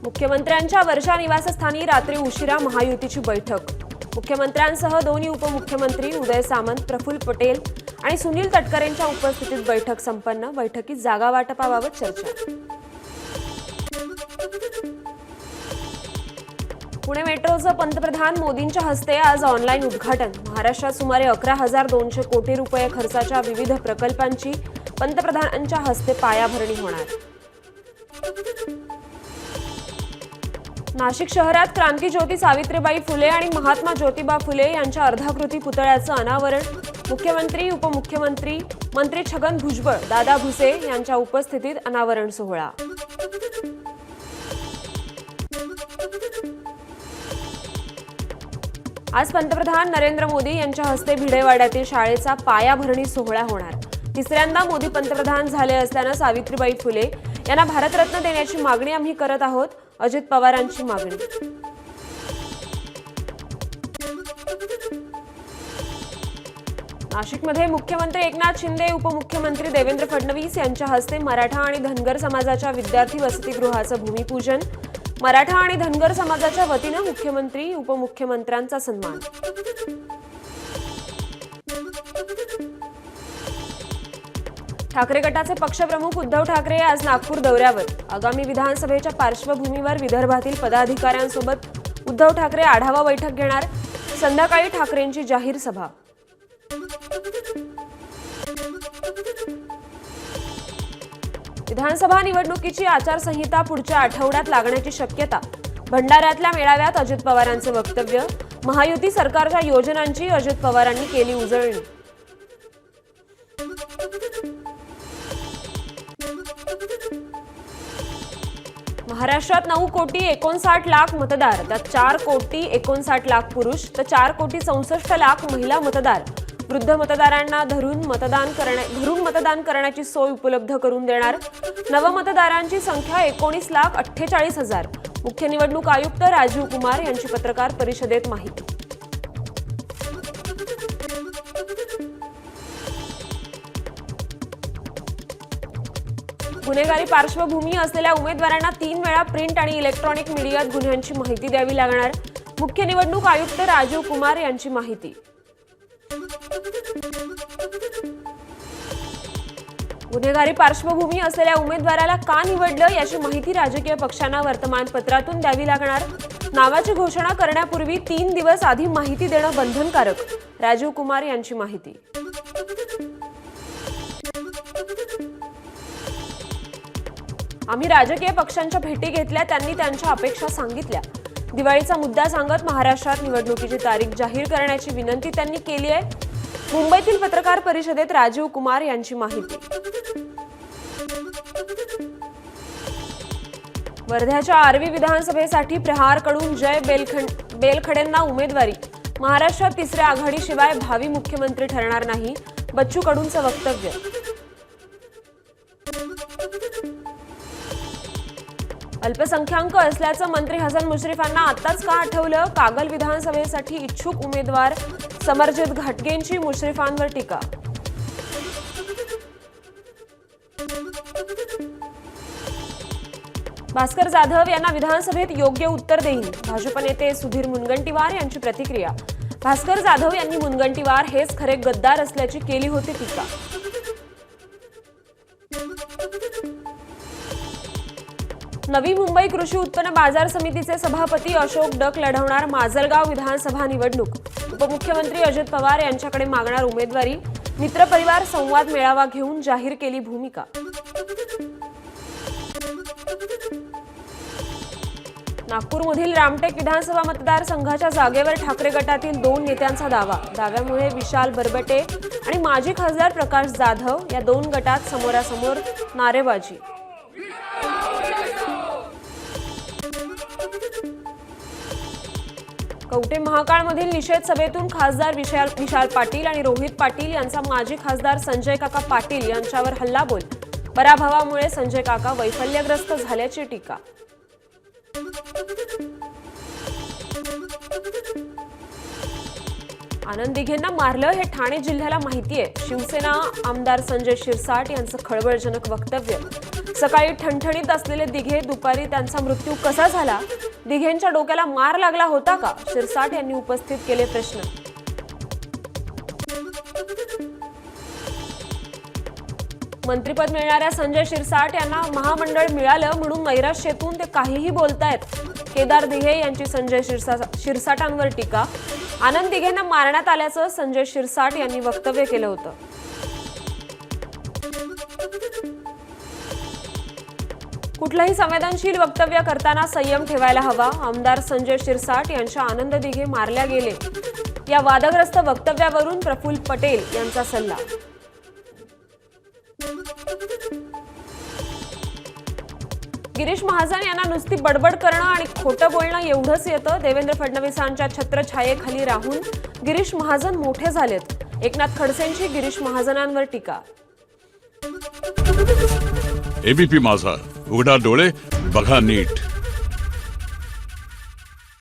मुख्यमंत्र्यांच्या वर्षा निवासस्थानी रात्री उशिरा महायुतीची बैठक। मुख्यमंत्र्यांसह दोन्ही उपमुख्यमंत्री उदय सामंत, प्रफुल्ल पटेल आणि सुनील तटकरेंच्या उपस्थितीत बैठक संपन्न। बैठकीत जागा वाटपाबाबत चर्चा। पुणे मेट्रोचं पंतप्रधान मोदींच्या हस्ते आज ऑनलाईन उद्घाटन। महाराष्ट्रात सुमारे 11,200 कोटी रुपये खर्चाच्या विविध प्रकल्पांची पंतप्रधानांच्या हस्ते पायाभरणी होणार। नाशिक शहरात क्रांतीज्योती सावित्रीबाई फुले आणि महात्मा ज्योतिबा फुले यांच्या अर्धाकृती पुतळ्याचं अनावरण। मुख्यमंत्री, उपमुख्यमंत्री, मंत्री छगन भुजबळ, दादा भुसे यांच्या उपस्थितीत अनावरण सोहळा। आज पंतप्रधान नरेंद्र मोदी यांच्या हस्ते भिडेवाड्यातील शाळेचा पायाभरणी सोहळा होणार। तिसऱ्यांदा मोदी पंतप्रधान झाले असल्यानं सावित्रीबाई फुले यांना भारतरत्न देण्याची मागणी आम्ही करत आहोत, अजित पवारांची मागणी। नाशिकमध्ये मुख्यमंत्री एकनाथ शिंदे, उपमुख्यमंत्री देवेंद्र फडणवीस यांच्या हस्ते मराठा आणि धनगर समाजाच्या विद्यार्थी वसतिगृहाचं भूमिपूजन। मराठा आणि धनगर समाजाच्या वतीनं मुख्यमंत्री, उपमुख्यमंत्र्यांचा सन्मान। ठाकरे गटाचे पक्षप्रमुख उद्धव ठाकरे आज नागपूर दौऱ्यावर। आगामी विधानसभेच्या पार्श्वभूमीवर विदर्भातील पदाधिकाऱ्यांसोबत उद्धव ठाकरे आढावा बैठक घेणार। संध्याकाळी ठाकरेंची जाहीर सभा। विधानसभा निवडणुकीची आचारसंहिता पुढच्या आठवड्यात लागण्याची शक्यता। भंडाऱ्यातल्या मेळाव्यात अजित पवारांचे वक्तव्य। महायुती सरकारच्या योजनांची अजित पवारांनी केली उजळणी। महाराष्ट्रात 9,59,00,000 मतदार, त्यात 4,59,00,000 पुरुष तर 4,64,00,000 महिला मतदार। वृद्ध मतदारांना धरून मतदान करण्याची सोय उपलब्ध करून देणार। नवमतदारांची संख्या 19,48,000। मुख्य निवडणूक आयुक्त राजीव कुमार यांची पत्रकार परिषदेत माहिती। गुन्हेगारी पार्श्वभूमी असलेल्या उमेदवारांना 3 वेळा प्रिंट आणि इलेक्ट्रॉनिक मीडियात गुन्ह्यांची माहिती द्यावी लागणार। मुख्य निवडणूक आयुक्त राजीव कुमार यांची माहिती। गुन्हेगारी पार्श्वभूमी असलेल्या उमेदवाराला का निवडलं याची माहिती राजकीय पक्षांना वर्तमानपत्रातून द्यावी लागणार। नावाची घोषणा करण्यापूर्वी 3 दिवस आधी माहिती देणं बंधनकारक। राजीव कुमार यांची माहिती। आम्ही राजकीय पक्षांच्या भेटी घेतल्या, त्यांनी त्यांच्या अपेक्षा सांगितल्या। दिवाळीचा मुद्दा सांगत महाराष्ट्रात निवडणुकीची तारीख जाहीर करण्याची विनंती त्यांनी केली आहे। मुंबईतील पत्रकार परिषदेत राजीव कुमार यांची माहिती। वर्ध्याच्या आर्वी विधानसभेसाठी प्रहारकडून जय बेलखडेंना उमेदवारी। महाराष्ट्रात तिसऱ्या आघाडीशिवाय भावी मुख्यमंत्री ठरणार नाही, बच्चू कडूंचं वक्तव्य। अल्पसंख्याक असल्याचं मंत्री हसन मुश्रीफांना आताच का आठवलं? कागल विधानसभेसाठी इच्छुक उमेदवार समरजित घाटगेंची मुश्रीफांवर टीका। भास्कर जाधव यांना विधानसभेत योग्य उत्तर देईन, भाजप नेते सुधीर मुनगंटीवार यांची प्रतिक्रिया। भास्कर जाधव यांनी मुनगंटीवार हेच खरे गद्दार असल्याची केली होती टीका। नवी मुंबई कृषी उत्पन्न बाजार समितीचे सभापती अशोक डक लढवणार माजलगाव विधानसभा निवडणूक। उपमुख्यमंत्री अजित पवार यांच्याकडे मागणार उमेदवारी। मित्रपरिवार संवाद मेळावा घेऊन जाहीर केली भूमिका। नागपूरमधील रामटेक विधानसभा मतदारसंघाच्या जागेवर ठाकरे गटातील 2 नेत्यांचा दावा। दाव्यामुळे विशाल बरबटे आणि माजी खासदार प्रकाश जाधव या 2 गटात समोरासमोर नारेबाजी। कवठे महाकाळमधील निषेध सभेतून खासदार विशाल पाटील आणि रोहित पाटील यांचा माजी खासदार संजय काका पाटील यांच्यावर हल्लाबोल। पराभवामुळे संजय काका वैफल्यग्रस्त झाल्याची टीका। आनंद दिघेंना मारलं हे ठाणे जिल्ह्याला माहिती आहे। शिवसेना आमदार संजय शिरसाट यांचं खळबळजनक वक्तव्य। सकाळी ठणठणीत असलेले दिघे, दुपारी त्यांचा मृत्यू कसा झाला? दिघेंच्या डोक्याला मार लागला होता का? शिरसाट यांनी उपस्थित केले प्रश्न. मंत्रिपद मिळणाऱ्या संजय शिरसाट यांना महामंडळ मिळालं म्हणून नैराश्यातून ते काहीही बोलतायत. केदार दिघे यांची संजय शिरसाटांवर टीका. आनंद दिघेंना मारण्यात आल्याचं संजय शिरसाट यांनी वक्तव्य केलं होतं. कुठलंही संवेदनशील वक्तव्य करताना संयम ठेवायला हवा. आमदार संजय शिरसाट यांच्या आनंद दिघे मारल्या गेले या वादग्रस्त वक्तव्यावरून प्रफुल्ल पटेल यांचा सल्ला. गिरीश महाजन यांना नुसती बडबड करणं आणि खोटं बोलणं एवढंच येतं. देवेंद्र फडणवीसांच्या छत्रछायेखाली राहून गिरीश महाजन मोठे झालेत. एकनाथ खडसेंची गिरीश महाजनांवर टीका. एबीपी माझा, उघडा डोळे बघा नीट.